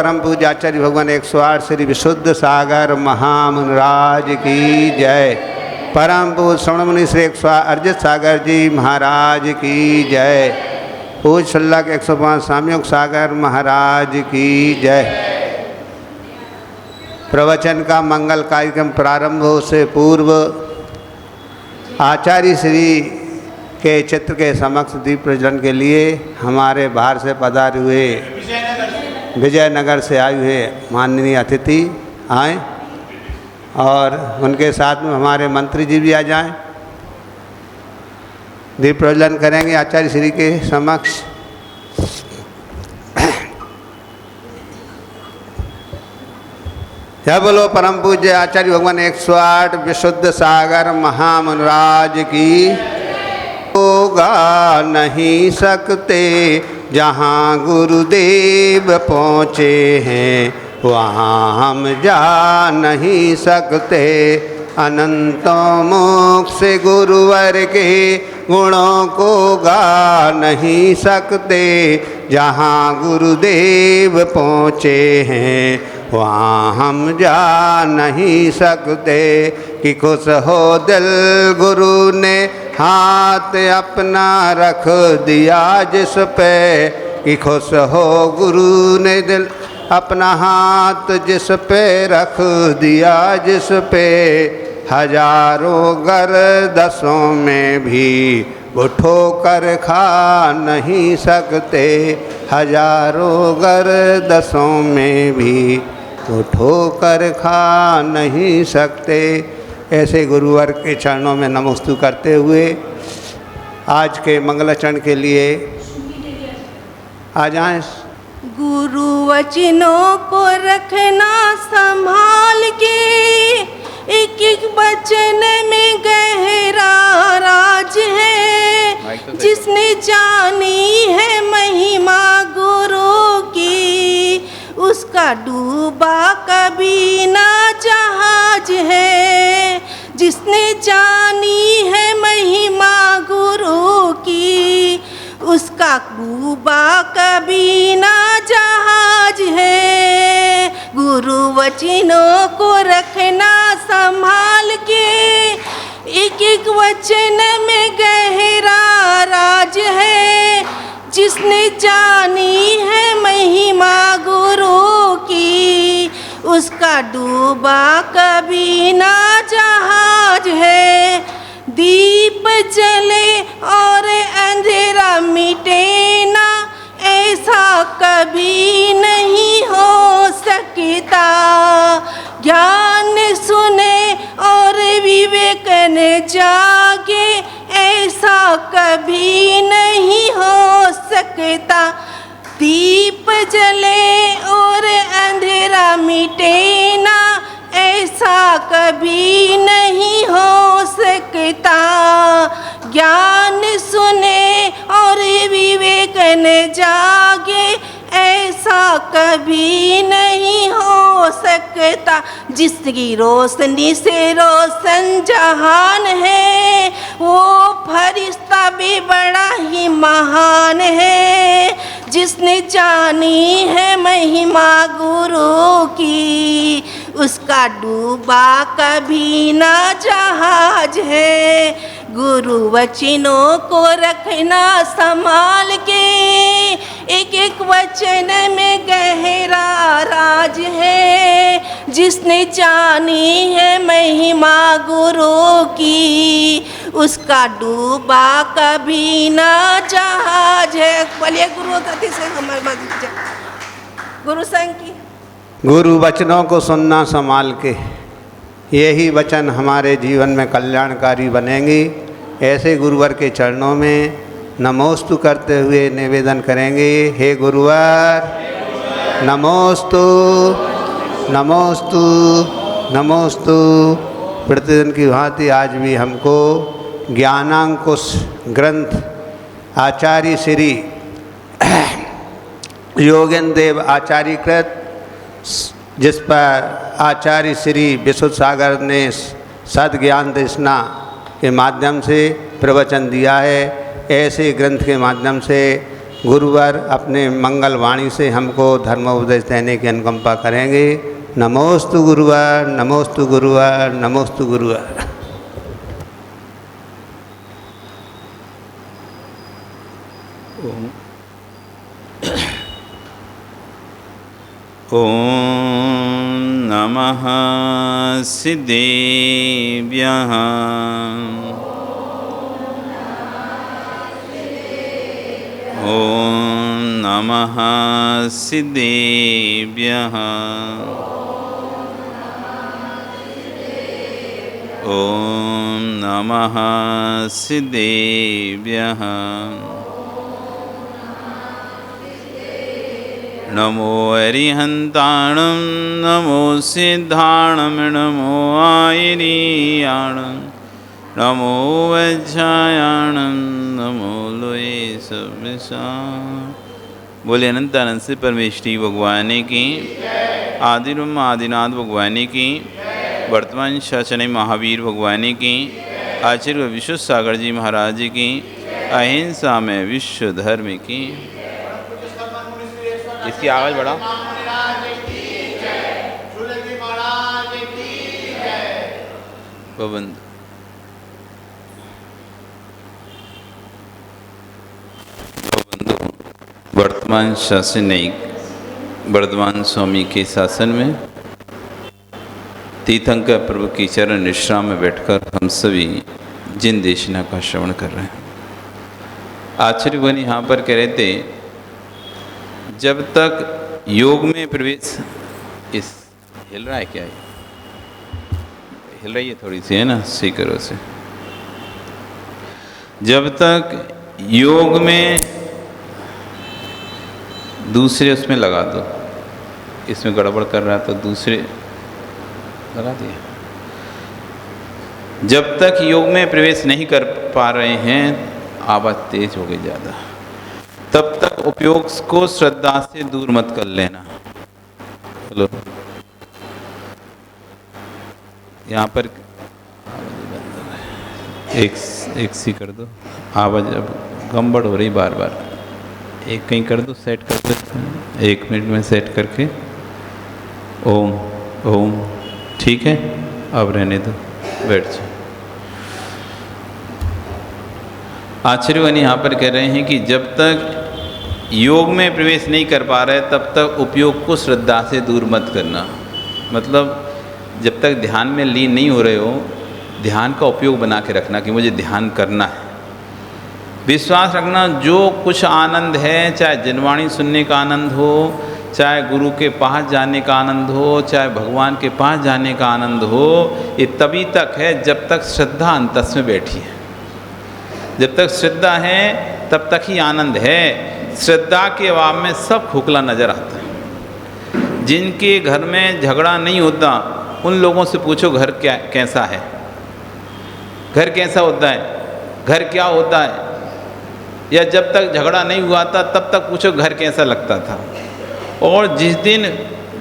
परम पूज्य आचार्य भगवान 108 श्री विशुद्ध सागर महामुनिराज की जय। परम पूज्य श्रवण मुनि श्री 108 अर्जित सागर जी महाराज की जय। पूज्य शल्लक 105 सामयोग सागर महाराज की जय। प्रवचन का मंगल कार्यक्रम प्रारंभ हो से पूर्व आचार्य श्री के चित्र के समक्ष दीप प्रज्वलन के लिए हमारे बाहर से पधारे हुए विजयनगर से आए हुए माननीय अतिथि आए और उनके साथ में हमारे मंत्री जी भी आ जाएं। दीप प्रज्वलन करेंगे आचार्य श्री के समक्ष। जय बोलो परम पूज्य आचार्य भगवान 108 विशुद्ध सागर महामुनिराज की। होगा नहीं सकते जहाँ गुरुदेव पहुँचे हैं, वहाँ हम जा नहीं सकते। अनंतों मुख से गुरुवर के गुणों को गा नहीं सकते। जहाँ गुरुदेव पहुँचे हैं, वहाँ हम जा नहीं सकते। कि खुश हो दिल गुरु ने हाथ अपना रख दिया जिस पे। कि खुश हो गुरु ने दिल अपना हाथ जिस पे रख दिया जिस पे। हजारों गर्दशों में भी वो ठोकर खा नहीं सकते। हजारों गर्दशों में भी वो ठोकर खा नहीं सकते। ऐसे गुरुवर के चरणों में नमोस्तु करते हुए आज के मंगलाचरण के लिए आ जाएं। गुरु वचनों को रखना संभाल के, एक एक वचन में गहरा राज है। जिसने जानी है महिमा गुरु की, उसका डूबा कभी ना जहाज है। जिसने जानी है महिमा गुरु की, उसका डूबा कभी ना जहाज है। गुरु वचनों को रखना संभाल के, एक एक वचन में गहरा राज है। जिसने जानी है महिमा गुरु की, उसका डूबा कभी ना जहाज है। दीप जले और अंधेरा मिटे ना, ऐसा कभी नहीं हो सकता। ज्ञान सुने और विवेक न जागे, ऐसा कभी नहीं हो सकता। दीप जले और अंधेरा मिटे ना, ऐसा कभी नहीं हो सकता। ज्ञान सुने और विवेक न जागे, ऐसा कभी नहीं हो सकता। जिसकी रोशनी से रोशन जहान है, वो फरिश्ता भी बड़ा ही महान है। जिसने जानी है महिमा गुरु की, उसका डूबा कभी ना जहाज है। गुरु वचनों को रखना संभाल के, एक एक वचन में गहरा राज है। जिसने जानी है महिमा गुरु की, उसका डूबा कभी ना जहाज है। बोलिए गुरु गति से हमारे बात गुरु संग की। गुरु वचनों को सुनना संभाल के, यही वचन हमारे जीवन में कल्याणकारी बनेंगे। ऐसे गुरुवर के चरणों में नमोस्तु करते हुए निवेदन करेंगे। हे गुरुवर नमोस्तु नमोस्तु नमोस्तु। प्रतिदिन की भांति आज भी हमको ज्ञानांकुश ग्रंथ आचार्य श्री योगेंद्र देव आचार्य कृत, जिस पर आचार्य श्री विशुद्ध सागर ने सद्ज्ञान देशना के माध्यम से प्रवचन दिया है। ऐसे ग्रंथ के माध्यम से गुरुवार अपने मंगल वाणी से हमको धर्मोपदेश देने की अनुकंपा करेंगे। नमोस्तु गुरुवार, नमोस्तु गुरुवार, नमोस्तु गुरुवार। ओम नमः सिद्धेभ्यः। ओम नमः सिद्धेभ्यः। ओम नमः सिद्धेभ्यः। नमो अरिहन्ताणं नमो सिद्धाणं नमो आयनीयाणं नमो वज्रायाणं नमो लोये सविशा। बोले अनंतानंद से परमेश्वरी भगवान की, आदिरम आदिनाथ भगवान की, वर्तमान शासन महावीर भगवान की, आचार्य विश्व सागर जी महाराज की, अहिंसा में विश्व धर्म की। इसकी आवाज़ बढ़ा। गोविंद वर्तमान शासन वर्धमान स्वामी के शासन में तीर्थंकर प्रभु की चरण विश्राम में बैठकर हम सभी जिन देशना का श्रवण कर रहे हैं। आचार्य बन यहाँ पर कह रहे थे, जब तक योग में प्रवेश इस हिल रहा है क्या है? हिल रही है थोड़ी सी, है ना? सही करो से। जब तक योग में दूसरे उसमें लगा दो, इसमें गड़बड़ कर रहा है तो दूसरे लगा दिया। जब तक योग में प्रवेश नहीं कर पा रहे हैं, आवाज़ तेज हो गई ज़्यादा, तब तक उपयोग को श्रद्धा से दूर मत कर लेना। चलो यहाँ पर एक सी कर दो, आवाज़ अब गड़बड़ हो रही बार बार। एक कहीं कर दो, सेट कर दो, 1 मिनट में सेट करके। ओम ओम ठीक है, अब रहने दो, बैठ जाओ। आचार्यगण यहाँ पर कह रहे हैं कि जब तक योग में प्रवेश नहीं कर पा रहे तब तक उपयोग को श्रद्धा से दूर मत करना। मतलब जब तक ध्यान में लीन नहीं हो रहे हो, ध्यान का उपयोग बना के रखना कि मुझे ध्यान करना है। विश्वास रखना, जो कुछ आनंद है, चाहे जनवाणी सुनने का आनंद हो, चाहे गुरु के पास जाने का आनंद हो, चाहे भगवान के पास जाने का आनंद हो, ये तभी तक है जब तक श्रद्धा अंतस में बैठी है। जब तक श्रद्धा है तब तक ही आनंद है। श्रद्धा के अभाव में सब खोखला नजर आता है। जिनके घर में झगड़ा नहीं होता उन लोगों से पूछो घर क्या कैसा है, घर कैसा होता है, घर क्या होता है। या जब तक झगड़ा नहीं हुआ था तब तक पूछो घर कैसा लगता था। और जिस दिन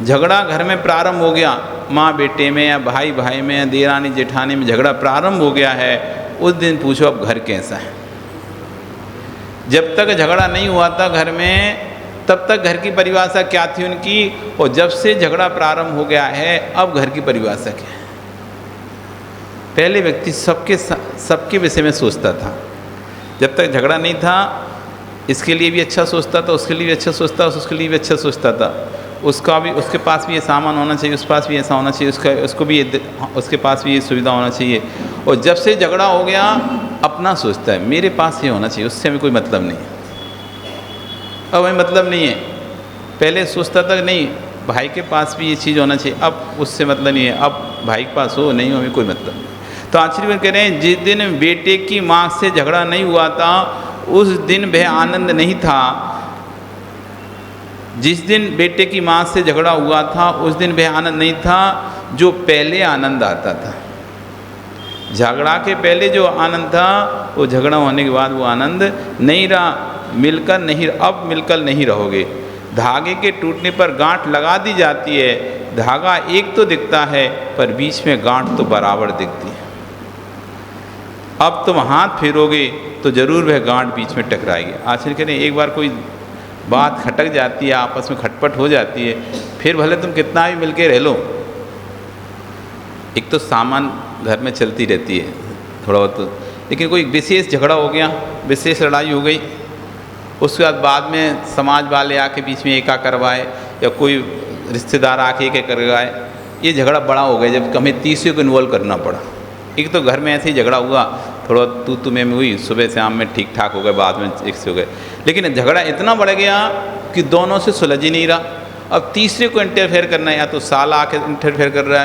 झगड़ा घर में प्रारंभ हो गया, माँ बेटे में या भाई भाई में या देरानी जेठानी में झगड़ा प्रारंभ हो गया है, उस दिन पूछो अब घर कैसा है। जब तक झगड़ा नहीं हुआ था घर में तब तक घर की परिभाषा क्या थी उनकी, और जब से झगड़ा प्रारंभ हो गया है अब घर की परिभाषा क्या है। पहले व्यक्ति सबके विषय में सोचता था। जब तक झगड़ा नहीं था इसके लिए भी अच्छा सोचता था, उसके लिए भी अच्छा सोचता, उसके लिए भी अच्छा सोचता था। उसके पास भी ये सामान होना चाहिए, उस पास भी ऐसा होना चाहिए, उसके पास भी ये सुविधा होना चाहिए। और जब से झगड़ा हो गया अपना सोचता है, मेरे पास ये होना चाहिए, उससे हमें कोई मतलब नहीं है। अब हमें मतलब नहीं है। पहले सोचता था नहीं भाई के पास भी ये चीज़ होना चाहिए, अब उससे मतलब नहीं है। अब भाई के पास हो नहीं हो हमें कोई मतलब नहीं। तो आचार्य कह रहे हैं, जिस दिन बेटे की माँ से झगड़ा नहीं हुआ था उस दिन वह आनंद नहीं था। जिस दिन बेटे की माँ से झगड़ा हुआ था उस दिन वह आनंद नहीं था जो पहले आनंद आता था। झगड़ा के पहले जो आनंद था वो झगड़ा होने के बाद वो आनंद नहीं रहा। अब मिलकर नहीं रहोगे। धागे के टूटने पर गांठ लगा दी जाती है, धागा एक तो दिखता है पर बीच में गांठ तो बराबर दिखती है। अब तुम हाथ फेरोगे तो ज़रूर वह गांठ बीच में टकराएगी। आश्चर्य करें, एक बार कोई बात खटक जाती है, आपस में खटपट हो जाती है, फिर भले तुम कितना भी मिल के रह लो, एक तो सामान घर में चलती रहती है थोड़ा बहुत, लेकिन कोई विशेष झगड़ा हो गया, विशेष लड़ाई हो गई, उसके बाद में समाज वाले आके बीच में एका करवाए या कोई रिश्तेदार आके एका करवाए, ये झगड़ा बड़ा हो गया जब हमें तीसरे को इन्वॉल्व करना पड़ा। एक तो घर में ऐसे ही झगड़ा हुआ, थोड़ा तू तुम्हें में हुई, सुबह शाम में ठीक ठाक हो गए, बाद में एक से हो गए, लेकिन झगड़ा इतना बढ़ गया कि दोनों से सुलझ ही नहीं रहा। अब तीसरे को इंटरफेयर करना है, या तो साला आके इंटरफेयर कर रहा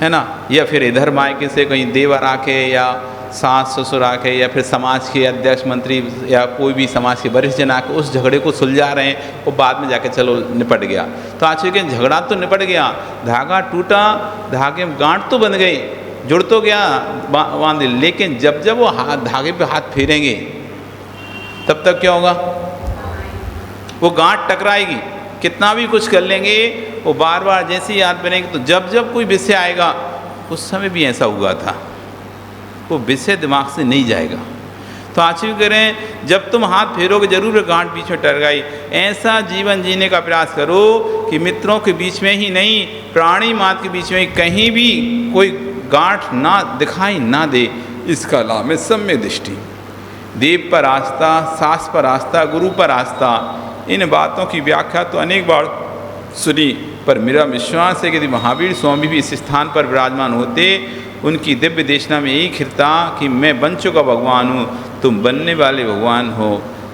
है ना, या फिर इधर मायके से कहीं देवर आके या सास ससुर आके या फिर समाज के अध्यक्ष मंत्री या कोई भी समाज के वरिष्ठ जन आके उस झगड़े को सुलझा रहे हैं, और बाद में जाके चलो निपट गया। तो आज के झगड़ा तो निपट गया, धागा टूटा, धागे में गांठ तो बन गई, जुड़ तो गया बांध, लेकिन जब जब वो धागे पे हाथ फेरेंगे तब तक क्या होगा, वो गांठ टकराएगी। कितना भी कुछ कर लेंगे वो बार बार जैसे ही याद बनेगी, तो जब जब कोई विषय आएगा, उस समय भी ऐसा हुआ था, वो विषय दिमाग से नहीं जाएगा। तो आश्चर्य करें, जब तुम हाथ फेरोगे जरूर गांठ बीच में टकराई। ऐसा जीवन जीने का प्रयास करो कि मित्रों के बीच में ही नहीं, प्राणी मात्र के बीच में कहीं भी कोई गांठ ना दिखाई ना दे। इसका लाभ है सम्यक दृष्टि, देव पर आस्था, सास पर आस्था, गुरु पर आस्था। इन बातों की व्याख्या तो अनेक बार सुनी, पर मेरा विश्वास है कि यदि महावीर स्वामी भी इस स्थान पर विराजमान होते, उनकी दिव्य देशना में यही खिरता कि मैं बन चुका भगवान हूँ, तुम बनने वाले भगवान हो,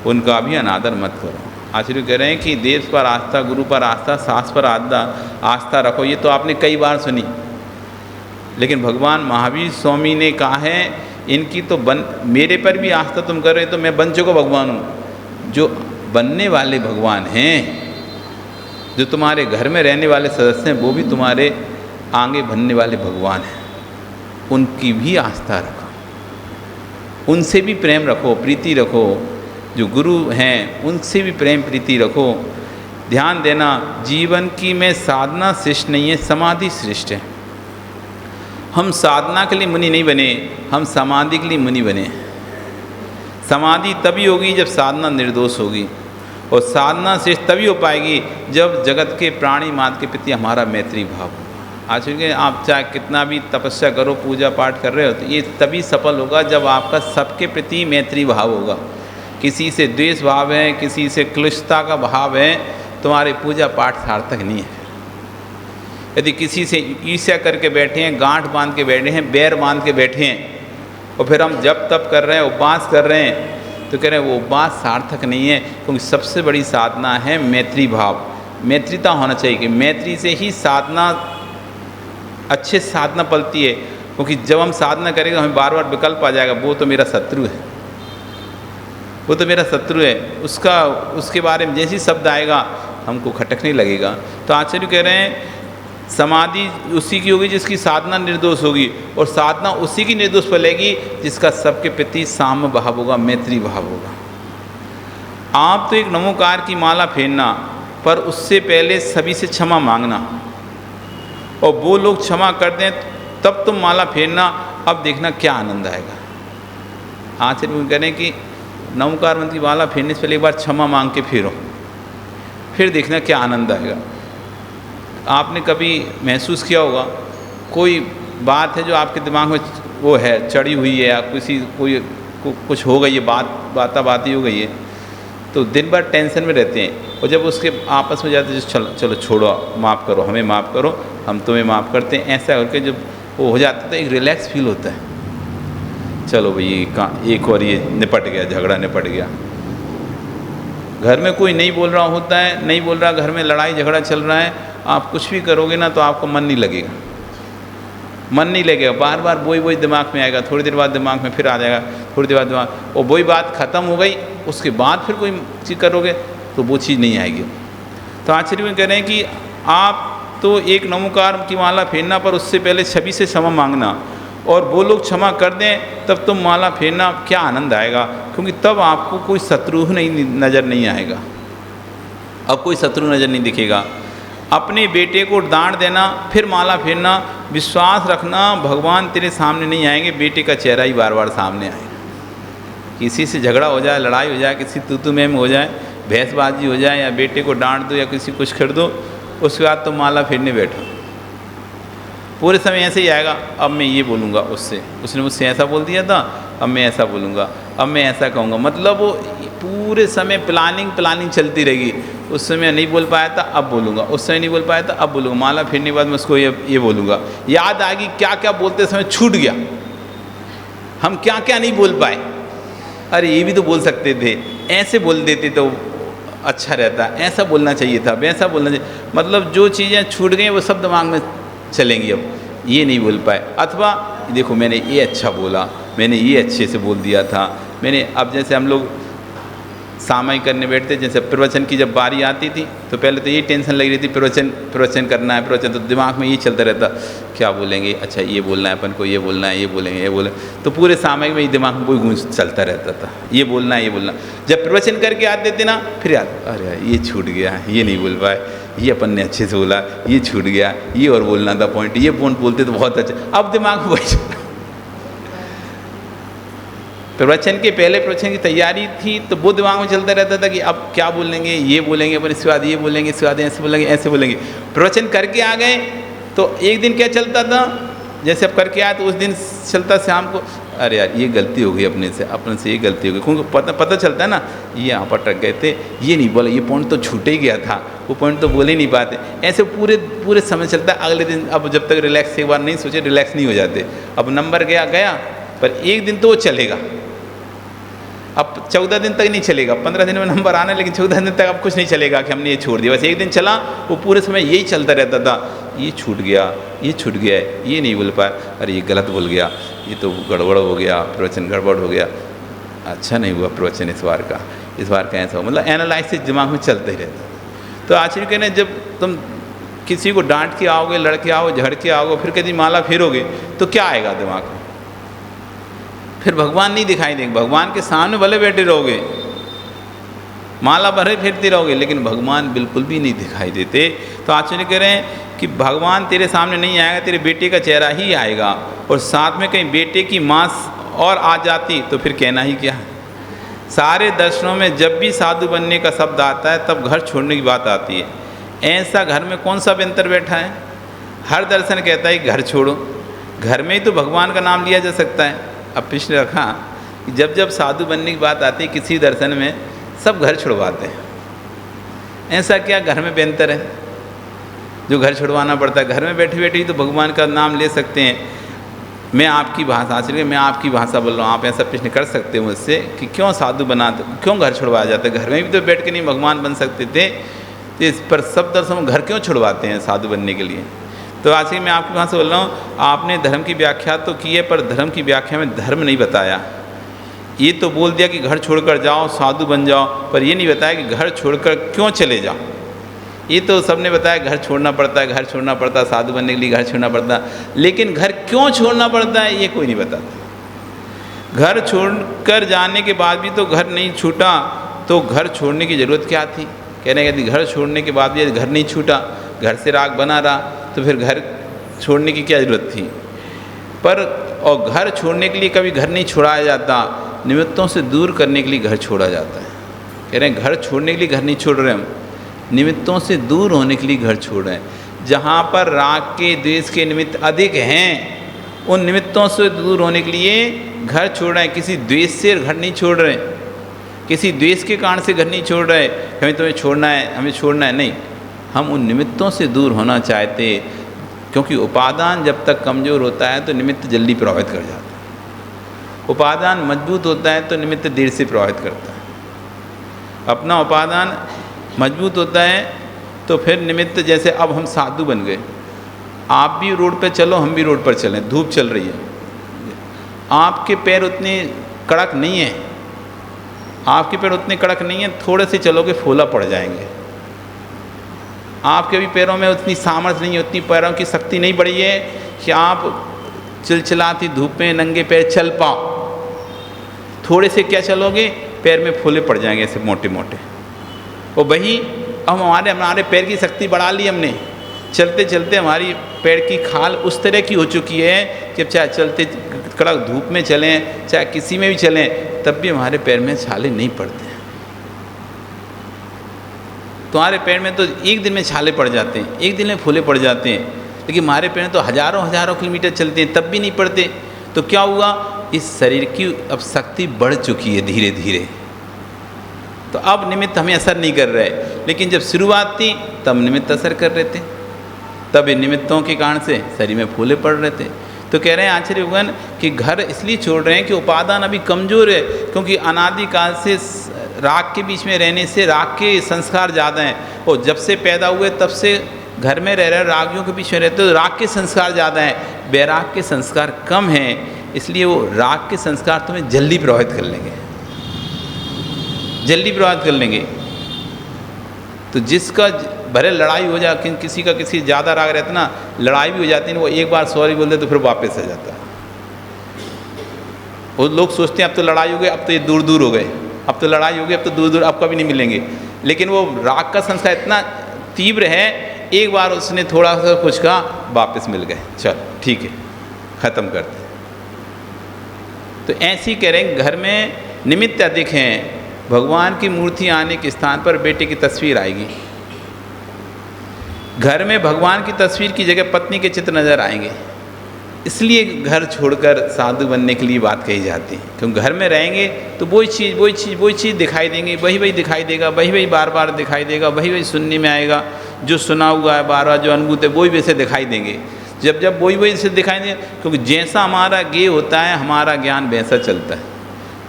उनका भी अनादर मत करो। आचार्य कह रहे हैं कि देव पर आस्था, गुरु पर आस्था, सास पर आस्था रखो। ये तो आपने कई बार सुनी, लेकिन भगवान महावीर स्वामी ने कहा है इनकी तो मेरे पर भी आस्था तुम कर रहे हो, तो मैं बन चुका भगवान हूँ। जो बनने वाले भगवान हैं, जो तुम्हारे घर में रहने वाले सदस्य हैं, वो भी तुम्हारे आगे बनने वाले भगवान हैं, उनकी भी आस्था रखो, उनसे भी प्रेम रखो, प्रीति रखो। जो गुरु हैं उनसे भी प्रेम प्रीति रखो। ध्यान देना, जीवन की में साधना श्रेष्ठ नहीं है, समाधि श्रेष्ठ है। हम साधना के लिए मुनि नहीं बने, हम समाधि के लिए मुनि बने। समाधि तभी होगी जब साधना निर्दोष होगी, और साधना से तभी हो पाएगी जब जगत के प्राणी मात्र के प्रति हमारा मैत्री भाव होगा। आज क्योंकि आप चाहे कितना भी तपस्या करो, पूजा पाठ कर रहे हो, तो ये तभी सफल होगा जब आपका सबके प्रति मैत्री भाव होगा। किसी से द्वेष भाव है, किसी से क्लिष्टता का भाव है, तुम्हारे पूजा पाठ सार्थक नहीं है। यदि किसी से ईर्ष्या करके बैठे हैं, गांठ बांध के बैठे हैं, बैर बांध के बैठे हैं, और फिर हम जप तप कर रहे हैं, उपवास कर रहे हैं, तो कह रहे हैं वो उपवास सार्थक नहीं है। क्योंकि सबसे बड़ी साधना है मैत्री भाव, मैत्रीता होना चाहिए कि मैत्री से ही साधना, अच्छे साधना पलती है। क्योंकि जब हम साधना करेंगे हमें बार बार विकल्प आ जाएगा, वो तो मेरा शत्रु है, वो तो मेरा शत्रु है, उसके बारे में जैसे ही शब्द आएगा हमको खटकने लगेगा। तो आचार्य कह रहे हैं समाधि उसी की होगी जिसकी साधना निर्दोष होगी, और साधना उसी की निर्दोष फलेगी जिसका सबके प्रति साम्य भाव होगा, मैत्री भाव होगा। आप तो एक नमोकार की माला फेरना, पर उससे पहले सभी से क्षमा मांगना, और वो लोग क्षमा कर दें तब तुम माला फेरना। अब देखना क्या आनंद आएगा। आचार्य कह रहे हैं कि नमोकार मंत्र की माला फेरने से पहले एक बार क्षमा मांग के फेरो, फिर देखना क्या आनंद आएगा। आपने कभी महसूस किया होगा, कोई बात है जो आपके दिमाग में वो है चढ़ी हुई है, या कुछ हो गई है, बात हो गई है, तो दिन भर टेंशन में रहते हैं, और जब उसके आपस में जाते हैं चलो छोड़ो, माफ़ करो, हमें माफ़ करो, हम तुम्हें माफ़ करते हैं, ऐसा करके जब वो हो जाता है तो एक रिलैक्स फील होता है। चलो भाई एक और ये निपट गया, झगड़ा निपट गया। घर में कोई नहीं बोल रहा होता है, नहीं बोल रहा, घर में लड़ाई झगड़ा चल रहा है, आप कुछ भी करोगे ना तो आपको मन नहीं लगेगा, मन नहीं लगेगा, बार बार वही दिमाग में आएगा, थोड़ी देर बाद दिमाग में फिर आ जाएगा, थोड़ी देर बाद दिमाग, और वही बात ख़त्म हो गई, उसके बाद फिर कोई चीज़ करोगे तो वो चीज़ नहीं आएगी। तो आचार्य में कह रहे हैं कि आप तो एक नमोकार की माला फेरना, पर उससे पहले सभी से क्षमा मांगना, और वो लोग क्षमा कर दें तब तुम माला फेरना। क्या आनंद आएगा, क्योंकि तब आपको कोई शत्रु नहीं नज़र नहीं आएगा, अब कोई शत्रु नज़र नहीं दिखेगा। अपने बेटे को डांट देना, फिर माला फेरना, विश्वास रखना भगवान तेरे सामने नहीं आएंगे, बेटे का चेहरा ही बार बार सामने आएगा। किसी से झगड़ा हो जाए, लड़ाई हो जाए, किसी तू में हो जाए, बहसबाजी हो जाए, या बेटे को डांट दो या किसी कुछ कर दो, उसके बाद तो माला फेरने बैठो, पूरे समय ऐसे ही आएगा। अब मैं ये बोलूँगा उससे, उसने मुझसे ऐसा बोल दिया था, अब मैं ऐसा बोलूँगा, अब मैं ऐसा कहूँगा। मतलब वो पूरे समय प्लानिंग चलती रहेगी। उस समय नहीं बोल पाया था, अब बोलूँगा, उस समय नहीं बोल पाया था, अब बोलूँगा। माला फेरने के बाद मैं उसको ये बोलूँगा। याद आ गई क्या क्या बोलते समय छूट गया, हम क्या क्या नहीं बोल पाए, अरे ये भी तो बोल सकते थे, ऐसे बोल देते तो अच्छा रहता, ऐसा बोलना चाहिए था, वैसा बोलना चाहिए। मतलब जो चीज़ें छूट गई वो सब दिमाग में चलेंगी। अब ये नहीं बोल पाए, अथवा देखो मैंने ये अच्छा बोला, मैंने ये अच्छे से बोल दिया था, मैंने। अब जैसे हम लोग सामायिक करने बैठते, जैसे प्रवचन की जब बारी आती थी तो पहले तो ये टेंशन लगी रही थी, प्रवचन करना है, प्रवचन, तो दिमाग में ये चलता रहता क्या बोलेंगे, अच्छा ये बोलना है अपन को, ये बोलना है, ये बोलेंगे, ये बोले, तो पूरे सामायिक में ये दिमाग में कोई गूंज चलता रहता था, ये बोलना है, ये बोलना। जब प्रवचन करके आते थे ना, फिर याद, अरे यार ये छूट गया, ये नहीं बोल पाए, ये अपन ने अच्छे से बोला, ये छूट गया, ये और बोलना था पॉइंट, ये पॉइंट बोलते तो बहुत अच्छा। अब दिमाग में वही चला। प्रवचन के पहले प्रवचन की तैयारी थी तो वो दिमाग में चलता रहता था कि अब क्या बोलेंगे, ये बोलेंगे अपन, इसके बाद ये बोलेंगे, इसके बाद ऐसे बोलेंगे, ऐसे बोलेंगे। प्रवचन करके आ गए तो एक दिन क्या चलता था, जैसे अब करके आए तो उस दिन चलता शाम को, अरे यार ये गलती हो गई अपने से ये गलती हो गई, क्योंकि पता चलता है ना, ये यहाँ पर अटक गए थे, ये नहीं बोला, ये पॉइंट तो छूट ही गया था, वो पॉइंट तो बोल ही नहीं पाते। ऐसे पूरे समय चलता है। अगले दिन अब जब तक रिलैक्स एक बार नहीं सोचे, रिलैक्स नहीं हो जाते। अब नंबर गया, पर एक दिन तो वो चलेगा। अब 14 दिन तक नहीं चलेगा, 15 दिन में नंबर आना, लेकिन 14 दिन तक अब कुछ नहीं चलेगा कि हमने ये छोड़ दिया। बस एक दिन चला, वो पूरे समय यही चलता रहता था, ये छूट गया, ये छूट गया, ये नहीं बोल पाया, अरे ये गलत बोल गया, ये तो गड़बड़ हो गया, प्रवचन गड़बड़ हो गया, अच्छा नहीं हुआ प्रवचन इस बार का ऐसा हो। मतलब एनालिसिस दिमाग में चलते ही रहता। तो आचार्य कहने जब तुम किसी को डांट के आओगे, लड़ के आओगे, झगड़ के आओगे, फिर कभी माला फेरोगे तो क्या आएगा दिमाग में, फिर भगवान नहीं दिखाई देंगे। भगवान के सामने भले बैठे रहोगे, माला भरे फेरते रहोगे, लेकिन भगवान बिल्कुल भी नहीं दिखाई देते। तो आचार्य कह रहे हैं कि भगवान तेरे सामने नहीं आएगा, तेरे बेटे का चेहरा ही आएगा। और साथ में कहीं बेटे की माँ और आ जाती तो फिर कहना ही क्या। सारे दर्शनों में जब भी साधु बनने का शब्द आता है तब घर छोड़ने की बात आती है। ऐसा घर में कौन सा बेंतर बैठा है, हर दर्शन कहता है घर छोड़ो। घर में ही तो भगवान का नाम लिया जा सकता है। अब पिछले रखा कि जब साधु बनने की बात आती है किसी दर्शन में, सब घर छुड़वाते हैं। ऐसा क्या घर में बेहतर है जो घर छुड़वाना पड़ता है? घर में बैठे बैठे ही तो भगवान का नाम ले सकते हैं। मैं आपकी भाषा आचरण, मैं आपकी भाषा बोल रहा हूँ, आप ऐसा प्रश्न कर सकते हो मुझसे कि क्यों साधु बनाते, क्यों घर छुड़वाया जाता है? घर में भी तो बैठ के नहीं भगवान बन सकते थे, तो इस पर सब दर्शन में घर क्यों छुड़वाते हैं साधु बनने के लिए? तो आज ही मैं आपकी भाषा बोल रहा हूँ, आपने धर्म की व्याख्या तो की है, पर धर्म की व्याख्या में धर्म नहीं बताया। ये तो बोल दिया कि घर छोड़कर जाओ, साधु बन जाओ, पर ये नहीं बताया कि घर छोड़कर क्यों चले जाओ। ये तो सबने बताया घर छोड़ना पड़ता है, घर छोड़ना पड़ता है, साधु बनने के लिए घर छोड़ना पड़ता है, लेकिन घर क्यों छोड़ना पड़ता है ये कोई नहीं बताता। घर छोड़कर जाने के बाद भी तो घर नहीं छूटा, तो घर छोड़ने की ज़रूरत क्या थी? कहने का घर छोड़ने के बाद भी घर नहीं छूटा, घर से राग बना रहा, तो फिर घर छोड़ने की क्या ज़रूरत थी? पर और घर छोड़ने के लिए कभी घर नहीं छोड़ाया जाता, निमित्तों से दूर करने के लिए घर छोड़ा जाता है। कह रहे हैं घर छोड़ने के लिए घर नहीं छोड़ रहे हम, निमित्तों से दूर होने के लिए घर छोड़ रहे हैं। जहाँ पर राग के द्वेष के निमित्त अधिक हैं, उन निमित्तों से दूर होने के लिए घर छोड़ रहे हैं। किसी द्वेष से घर नहीं छोड़ रहे, किसी द्वेष के कारण से घर नहीं छोड़ रहे, हमें तुम्हें छोड़ना है, हमें छोड़ना है, नहीं। हम उन निमित्तों से दूर होना चाहते, क्योंकि उपादान जब तक कमज़ोर होता है तो निमित्त जल्दी प्रभावित कर जाता है। उपादान मजबूत होता है तो निमित्त देर से प्रभावित करता है। अपना उपादान मजबूत होता है तो फिर निमित्त, जैसे अब हम साधु बन गए, आप भी रोड पर चलो, हम भी रोड पर चलें, धूप चल रही है, आपके पैर उतने कड़क नहीं हैं, आपके पैर उतने कड़क नहीं हैं, थोड़े से चलोगे फोला पड़ जाएंगे। आपके भी पैरों में उतनी सामर्थ्य नहीं है, उतनी पैरों की शक्ति नहीं बढ़ी है कि आप चिलचिलाती धूप में नंगे पैर चल पाओ। थोड़े से क्या चलोगे, पैर में फोले पड़ जाएंगे ऐसे मोटे मोटे। और वही अब हमारे पैर की शक्ति बढ़ा ली हमने, चलते चलते हमारी पैर की खाल उस तरह की हो चुकी है कि अब चाहे चलते कड़क धूप में चलें, चाहे किसी में भी चलें, तब भी हमारे पैर में छाले नहीं पड़ते हैं। तुम्हारे पैर में तो एक दिन में छाले पड़ जाते हैं, एक दिन में फूले पड़ जाते हैं, लेकिन हमारे पैर में तो हजारों किलोमीटर चलते हैं तब भी नहीं पड़ते। तो क्या हुआ, इस शरीर की अब शक्ति बढ़ चुकी है धीरे धीरे, तो अब निमित्त हमें असर नहीं कर रहे, लेकिन जब शुरुआत थी तब निमित्त असर कर रहे थे, तब इन निमित्तों के कारण से शरीर में फूले पड़ रहे थे। तो कह रहे हैं आचार्य भगवान कि घर इसलिए छोड़ रहे हैं कि उपादान अभी कमज़ोर है, क्योंकि अनादिकाल से राग के बीच में रहने से राग के संस्कार ज़्यादा हैं, और जब से पैदा हुए तब से घर में रह रहे रागियों के बीच में रहते तो राग के संस्कार ज़्यादा हैं, वैराग के संस्कार कम हैं, इसलिए वो राग के संस्कार तुम्हें जल्दी प्रभावित कर लेंगे, जल्दी प्रभावित कर लेंगे। तो जिसका भले लड़ाई हो जाए, किसी का किसी ज़्यादा राग रहता ना, लड़ाई भी हो जाती है, वो एक बार सॉरी बोलते तो फिर वापस आ जाता है। वो लोग सोचते हैं अब तो लड़ाई हो गई, अब तो ये दूर दूर हो गए, अब तो लड़ाई हो गई, अब तो दूर दूर, अब कभी नहीं मिलेंगे, लेकिन वो राग का संस्कार इतना तीव्र है, एक बार उसने थोड़ा सा कुछ कहा वापस मिल गए, चल ठीक है ख़त्म करते। तो ऐसे ही कह रहे हैं घर में निमित्त अधिक हैं, भगवान की मूर्ति आने के स्थान पर बेटे की तस्वीर आएगी, घर में भगवान की तस्वीर की जगह पत्नी के चित्र नज़र आएंगे, इसलिए घर छोड़कर साधु बनने के लिए बात कही जाती है। क्योंकि घर में रहेंगे तो वही चीज़ दिखाई देंगे, वही दिखाई देगा, वही बार बार दिखाई देगा, वही सुनने में आएगा, जो सुना हुआ है बार बार जो अनुभूत है वही वैसे दिखाई देंगे। जब वही से दिखाई देंगे, क्योंकि जैसा हमारा गेय होता है हमारा ज्ञान वैसा चलता है,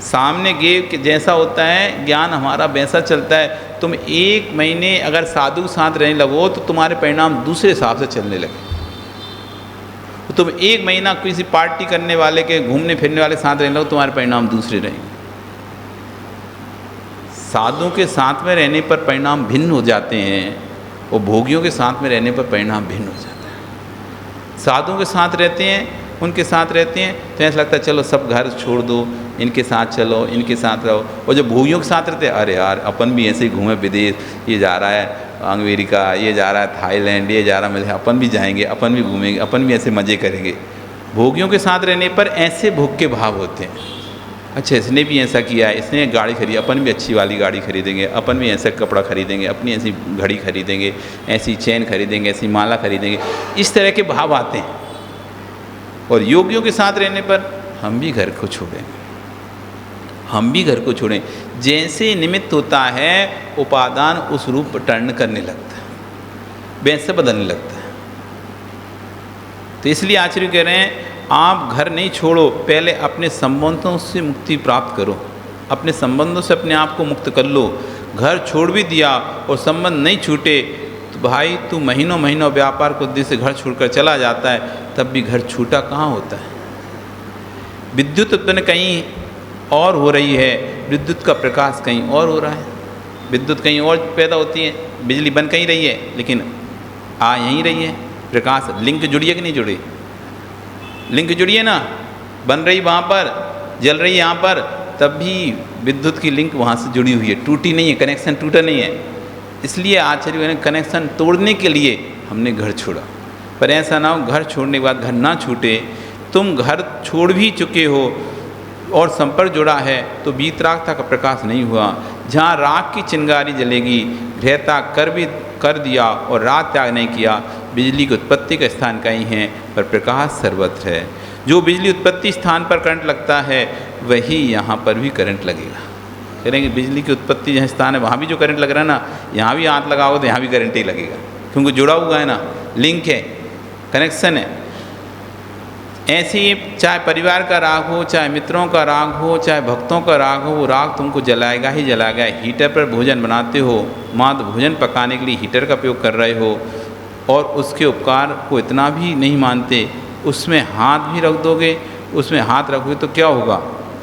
सामने गेय जैसा होता है ज्ञान हमारा वैसा चलता है। तुम 1 महीने अगर साधु के साथ रहने लगो तो तुम्हारे परिणाम दूसरे हिसाब से चलने लगे। तुम 1 महीना किसी पार्टी करने वाले के घूमने फिरने वाले साथ रहने लगो, तुम्हारे परिणाम दूसरे रहेंगे। साधुओं के साथ में रहने पर परिणाम भिन्न हो जाते हैं, और भोगियों के साथ में रहने पर परिणाम भिन्न हो जाता है। साधुओं के साथ रहते हैं, उनके साथ रहते हैं तो ऐसा लगता है चलो सब घर छोड़ दो, इनके साथ चलो, इनके साथ रहो। और जब भोगियों के साथ रहते हैं, अरे यार अपन भी ऐसे ही घूमे विदेश, ये जा रहा है अमेरिका, ये जा रहा है थाईलैंड, ये जा रहा है, अपन भी जाएंगे, अपन भी घूमेंगे, अपन भी ऐसे मज़े करेंगे। भोगियों के साथ रहने पर ऐसे भोग के भाव होते हैं, अच्छा इसने भी ऐसा किया है, इसने गाड़ी खरीदी, अपन भी अच्छी वाली गाड़ी खरीदेंगे, अपन भी ऐसा कपड़ा खरीदेंगे, अपनी ऐसी घड़ी खरीदेंगे, ऐसी चैन खरीदेंगे, ऐसी माला खरीदेंगे, इस तरह के भाव आते हैं। और योगियों के साथ रहने पर हम भी घर को छोड़ेंगे, हम भी घर को छोड़ें। जैसे निमित्त होता है उपादान उस रूप पर टर्न करने लगता है, वैसे बदलने लगता है। तो इसलिए आचार्य कह रहे हैं आप घर नहीं छोड़ो, पहले अपने संबंधों से मुक्ति प्राप्त करो, अपने संबंधों से अपने आप को मुक्त कर लो। घर छोड़ भी दिया और संबंध नहीं छूटे तो भाई तू महीनों महीनों व्यापार को उद्देश्य से घर छोड़कर चला जाता है, तब भी घर छूटा कहाँ होता है। विद्युत उत्पन्न कहीं और हो रही है, विद्युत का प्रकाश कहीं और हो रहा है, विद्युत कहीं और पैदा होती है, बिजली बन कहीं रही है लेकिन आ यहीं रही है। प्रकाश लिंक जुड़ी है कि नहीं जुड़ी, लिंक जुड़ी है ना, बन रही वहाँ पर, जल रही यहाँ पर, तब भी विद्युत की लिंक वहाँ से जुड़ी हुई है, टूटी नहीं है, कनेक्शन टूटा नहीं है। इसलिए आचार्य ने कनेक्शन तोड़ने के लिए हमने घर छोड़ा। पर ऐसा ना हो घर छोड़ने के बाद घर ना छूटे। तुम घर छोड़ भी चुके हो और संपर्क जुड़ा है तो वीतरागता का प्रकाश नहीं हुआ। जहाँ राग की चिंगारी जलेगी, गृहता कर दिया और राग त्याग नहीं किया, बिजली की उत्पत्ति का स्थान कहीं है पर प्रकाश सर्वत्र है। जो बिजली उत्पत्ति स्थान पर करंट लगता है वही यहाँ पर भी करंट लगेगा। करेंगे बिजली की उत्पत्ति जहाँ स्थान है वहाँ भी जो करंट लग रहा है ना, यहाँ भी हाथ लगाओ तो यहाँ भी करंट ही लगेगा, क्योंकि जुड़ा हुआ है ना, लिंक है, कनेक्शन है। ऐसे ही चाहे परिवार का राग हो, चाहे मित्रों का राग हो, चाहे भक्तों का राग हो, वो राग तुमको जलाएगा ही जलाएगा। हीटर पर भोजन बनाते हो, मात्र भोजन पकाने के लिए हीटर का उपयोग कर रहे हो और उसके उपकार को इतना भी नहीं मानते, उसमें हाथ भी रख दोगे, उसमें हाथ रखोगे तो क्या होगा,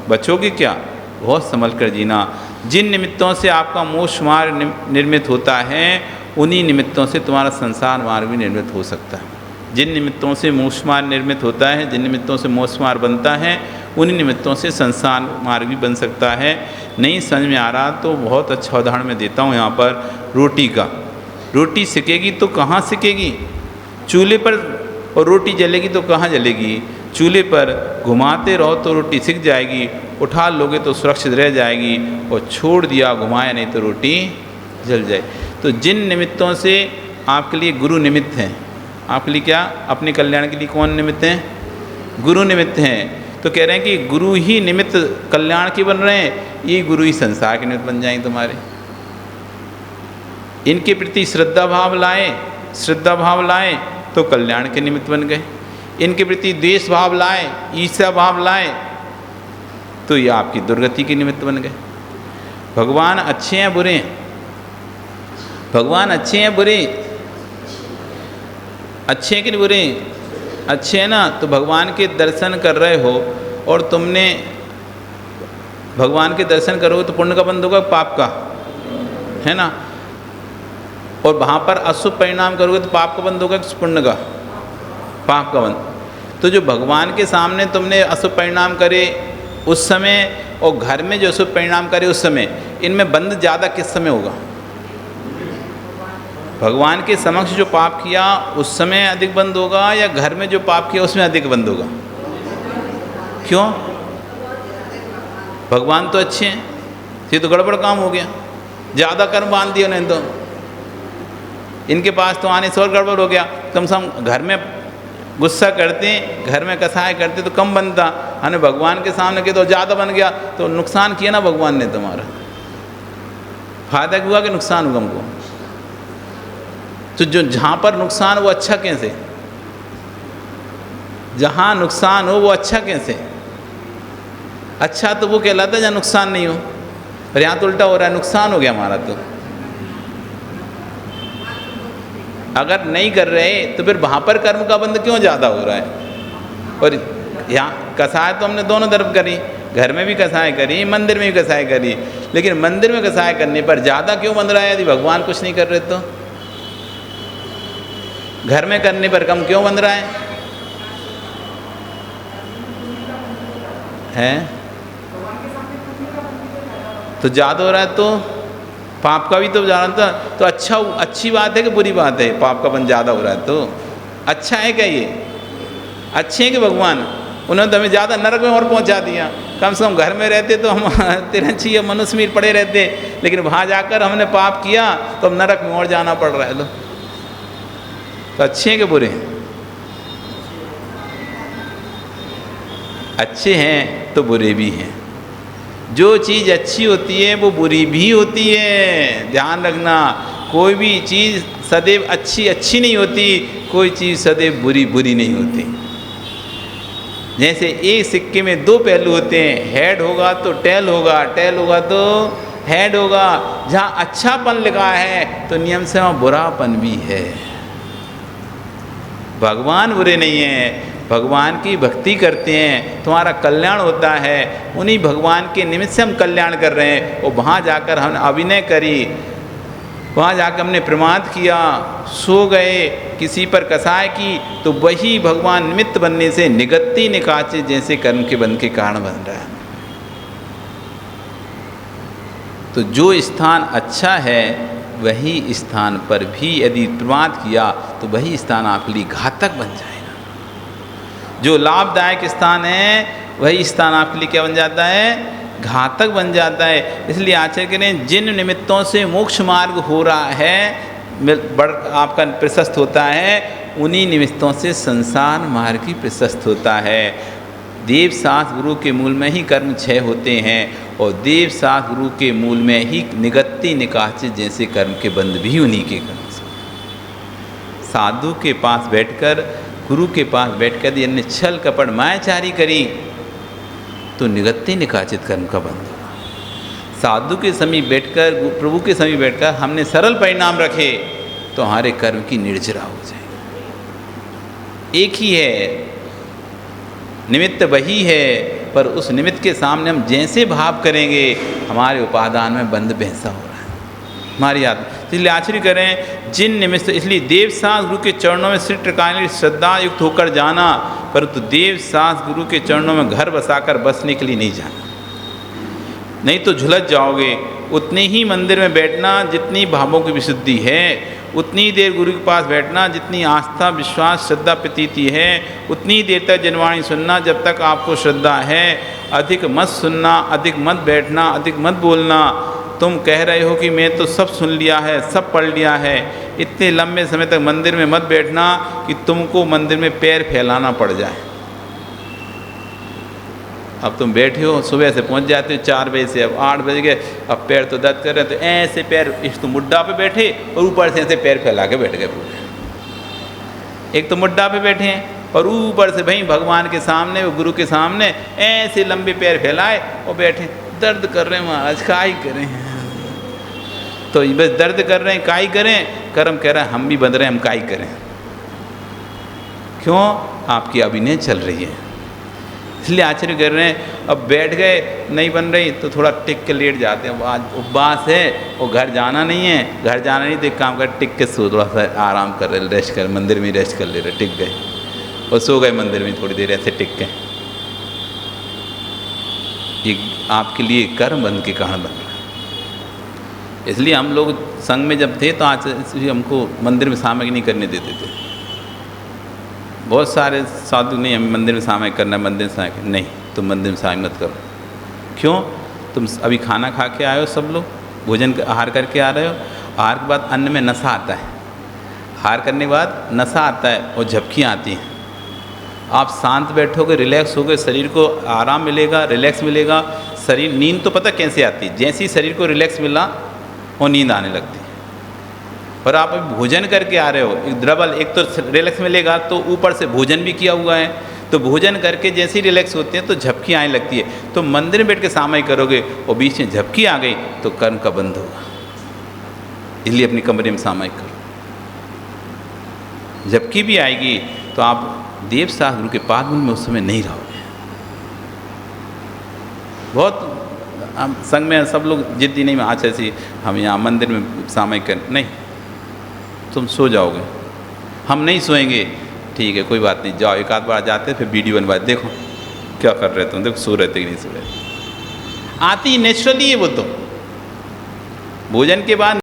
बचोगे क्या? बहुत संभल कर जीना। जिन निमित्तों से आपका मोक्ष मार्ग निर्मित होता है उन्हीं निमित्तों से तुम्हारा संसार मार्ग भी निर्मित हो सकता है। जिन निमित्तों से मोक्ष मार्ग निर्मित होता है, जिन निमित्तों से मोक्ष मार्ग बनता है, उन्हीं निमित्तों से संसार मार्ग भी बन सकता है। नहीं समझ में आ रहा तो बहुत अच्छा उदाहरण मैं देता हूँ यहाँ पर रोटी का। रोटी सिकेगी तो कहाँ सिकेगी? चूल्हे पर। और रोटी जलेगी तो कहाँ जलेगी? चूल्हे पर। घुमाते रहो तो रोटी सिक जाएगी, उठा लोगे तो सुरक्षित रह जाएगी, और छोड़ दिया घुमाया नहीं तो रोटी जल जाए। तो जिन निमित्तों से आपके लिए गुरु निमित्त हैं, आपके लिए क्या? अपने कल्याण के लिए कौन निमित्त हैं? गुरु निमित्त हैं। तो कह रहे हैं कि गुरु ही निमित्त कल्याण के बन रहे हैं, ये गुरु ही संसार के निमित्त बन जाएंगे तुम्हारे। इनके प्रति श्रद्धा भाव लाए तो कल्याण के निमित्त बन गए। इनके प्रति द्वेष भाव लाए, ईर्ष्या भाव लाए तो ये आपकी दुर्गति के निमित्त बन गए। भगवान अच्छे हैं बुरे हैं? भगवान अच्छे हैं बुरे? अच्छे हैं कि बुरे? अच्छे हैं ना। तो भगवान के दर्शन कर रहे हो और तुमने भगवान के दर्शन करोगे तो पुण्य का बंध होगा, पाप का, है ना। और वहाँ पर अशुभ परिणाम करोगे तो पाप का बंध होगा, पुण्य का? पाप का बंध। तो जो भगवान के सामने तुमने अशुभ परिणाम करे उस समय और घर में जो अशुभ परिणाम करे उस समय, इनमें बंध ज़्यादा किस समय होगा? भगवान के समक्ष जो पाप किया उस समय अधिक बंद होगा, या घर में जो पाप किया उसमें अधिक बंद होगा? क्यों? भगवान तो अच्छे हैं, ये तो गड़बड़ काम हो गया, ज़्यादा कर्म बांध दिया उन्हें। तो इनके पास तो आने से और गड़बड़ हो गया। कम से कम घर में गुस्सा करते, घर में कसाय करते तो कम बनता, हमें भगवान के सामने के तो ज़्यादा बन गया, तो नुकसान किया ना भगवान ने तुम्हारा। फायदा हुआ कि नुकसान हुआ हमको? तो जो जहाँ पर नुकसान वो अच्छा कैसे? जहाँ नुकसान हो वो अच्छा कैसे? अच्छा तो वो कहलाता है जहाँ नुकसान नहीं हो, और यहाँ तो उल्टा हो रहा है, नुकसान हो गया हमारा। तो अगर नहीं कर रहे तो फिर वहाँ पर कर्म का बंध क्यों ज़्यादा हो रहा है? और यहाँ कसाय तो हमने दोनों तरफ करी, घर में भी कसाय करी, मंदिर में भी कसाय करी, लेकिन मंदिर में कसाय करने पर ज़्यादा क्यों बंध रहा है? यदि भगवान कुछ नहीं कर रहे तो घर में करने पर कम क्यों बन रहा है? तो ज़्यादा हो रहा है तो पाप का भी तो जानता। तो अच्छा, अच्छी बात है कि बुरी बात है? पाप का बन ज़्यादा हो रहा है तो अच्छा है क्या? ये अच्छे हैं कि भगवान? उन्होंने तो हमें ज़्यादा नरक में और पहुंचा दिया। कम से कम घर में रहते तो हम तिरछी या मनुष्य में पड़े रहते, लेकिन वहाँ जाकर हमने पाप किया तो अब नरक में और जाना पड़ रहा है। तो अच्छे हैं कि बुरे हैं? अच्छे हैं तो बुरे भी हैं। जो चीज़ अच्छी होती है वो बुरी भी होती है, ध्यान रखना। कोई भी चीज़ सदैव अच्छी नहीं होती, कोई चीज़ सदैव बुरी नहीं होती। जैसे एक सिक्के में दो पहलू होते हैं, हेड होगा तो टेल होगा, टेल होगा तो हेड होगा। जहाँ अच्छापन लिखा है तो नियम से वहाँ बुरापन भी है। भगवान बुरे नहीं हैं, भगवान की भक्ति करते हैं, तुम्हारा कल्याण होता है। उन्हीं भगवान के निमित्त से हम कल्याण कर रहे हैं। और वहाँ जाकर हमने अभिनय करी, वहाँ जाकर हमने प्रमाद किया, सो गए, किसी पर कसाय की, तो वही भगवान निमित्त बनने से निगत्ती निकाचे जैसे कर्म के बंध के कारण बन रहा है। तो जो स्थान अच्छा है वही स्थान पर भी यदि प्रमाद किया तो वही स्थान आपके लिए घातक बन जाएगा। जो लाभदायक स्थान है वही स्थान आपके लिए क्या बन जाता है? घातक बन जाता है। इसलिए आचार्य कह रहे हैं जिन निमित्तों से मोक्ष मार्ग हो रहा है, आपका प्रशस्त होता है, उन्हीं निमित्तों से संसार मार्ग ही प्रशस्त होता है। देव शास्त्र गुरु के मूल में ही कर्म क्षय होते हैं, और देव शास्त्र गुरु के मूल में ही निगत्ती निकाचे जैसे कर्म के बंध भी उन्हीं के कर्म से। साधु के पास बैठकर, गुरु के पास बैठकर यदि छल कपट मायाचारी करी तो निगत्ती निकाचित कर्म का बंध होगा। साधु के समीप बैठकर, प्रभु के समीप बैठकर हमने सरल परिणाम रखे तो हमारे कर्म की निर्जरा हो जाएगी। एक ही है, निमित्त वही है, पर उस निमित्त के सामने हम जैसे भाव करेंगे हमारे उपादान में बंध भैंसा हो रहा है हमारी याद। इसलिए आचर्य करें जिन निमित्त, इसलिए देव शास्त्र गुरु के चरणों में सिर टिकाने श्रद्धा युक्त होकर जाना, परंतु देव शास्त्र गुरु के चरणों में घर बसाकर बसने के लिए नहीं जाना, नहीं तो झुलस जाओगे। उतने ही मंदिर में बैठना जितनी भावों की विशुद्धि है, उतनी देर गुरु के पास बैठना जितनी आस्था विश्वास श्रद्धा प्रतीति है, उतनी देर तक जनवाणी सुनना जब तक आपको श्रद्धा है। अधिक मत सुनना, अधिक मत बैठना, अधिक मत बोलना। तुम कह रहे हो कि मैं तो सब सुन लिया है, सब पढ़ लिया है, इतने लंबे समय तक मंदिर में मत बैठना कि तुमको मंदिर में पैर फैलाना पड़ जाए। अब तुम बैठे हो, सुबह से पहुंच जाते हो 4 बजे से, अब 8 बज गए, अब पैर तो दर्द कर रहे, तो ऐसे पैर इस तो मुड्ढा पे बैठे और ऊपर से ऐसे पैर फैला के बैठ गए पूरे। एक तो मुड्ढा पे बैठे हैं और ऊपर से भाई भगवान के सामने, वो गुरु के सामने ऐसे लंबे पैर फैलाए और बैठे, दर्द कर रहे हैं महाराज, का ही करें। तो बस दर्द कर रहे हैं, का ही करें। कर्म कह रहा है हम भी बंध रहे हैं, हम का ही करें। क्यों? आपकी अभिनय चल रही है, इसलिए आश्चर्य कर रहे हैं। अब बैठ गए, नहीं बन रही तो थोड़ा टिक के लेट जाते हैं। आज उपवास है और घर जाना नहीं है, घर जाना नहीं तो एक काम कर, टिक के सो, थोड़ा सा आराम कर रहे, रेस्ट कर, मंदिर में रेस्ट कर ले रहे, टिक गए और सो गए मंदिर में थोड़ी देर ऐसे टिक के। ये आपके लिए कर्म बंध के कारण बन रहा है। इसलिए हम लोग संघ में जब थे तो आज हमको मंदिर में सामयिक नहीं करने देते थे। बहुत सारे साधु नहीं, हमें मंदिर में सामयिक करना है, मंदिर में सामयिक नहीं, तुम मंदिर में सामयिक मत करो। क्यों? तुम अभी खाना खा के आए हो, सब लोग भोजन आहार करके आ रहे हो, आहार के बाद अन्न में नशा आता है, आहार करने के बाद नशा आता है और झपकियाँ आती हैं। आप शांत बैठोगे, रिलैक्स होगे, शरीर को आराम मिलेगा, रिलैक्स मिलेगा। शरीर, नींद तो पता कैसे आती है, जैसे ही शरीर को रिलैक्स मिला वो नींद आने लगती है। और आप अभी भोजन करके आ रहे हो, डबल, एक तो रिलैक्स मिलेगा तो ऊपर से भोजन भी किया हुआ है, तो भोजन करके जैसे ही रिलैक्स होते हैं तो झपकी आने लगती है। तो मंदिर में बैठ के सामयिक करोगे और बीच में झपकी आ गई तो कर्म का बंध होगा। इसलिए अपनी कमरे में सामयिक करो। झपकी भी आएगी तो आप देव शास्त्र गुरु के पाद में उस समय नहीं रहोगे। बहुत हम संग में सब लोग जिद्दी नहीं, आज ऐसी हम यहाँ मंदिर में सामयिक कर, नहीं, तुम सो जाओगे, हम नहीं सोएंगे, ठीक है कोई बात नहीं, जाओ। एक आध बार जाते फिर वीडियो बनवाए, देखो क्या कर रहे तुम, देखो सो रहे थे कि नहीं सो रहे। आती नेचुरली है वो तो। भोजन के बाद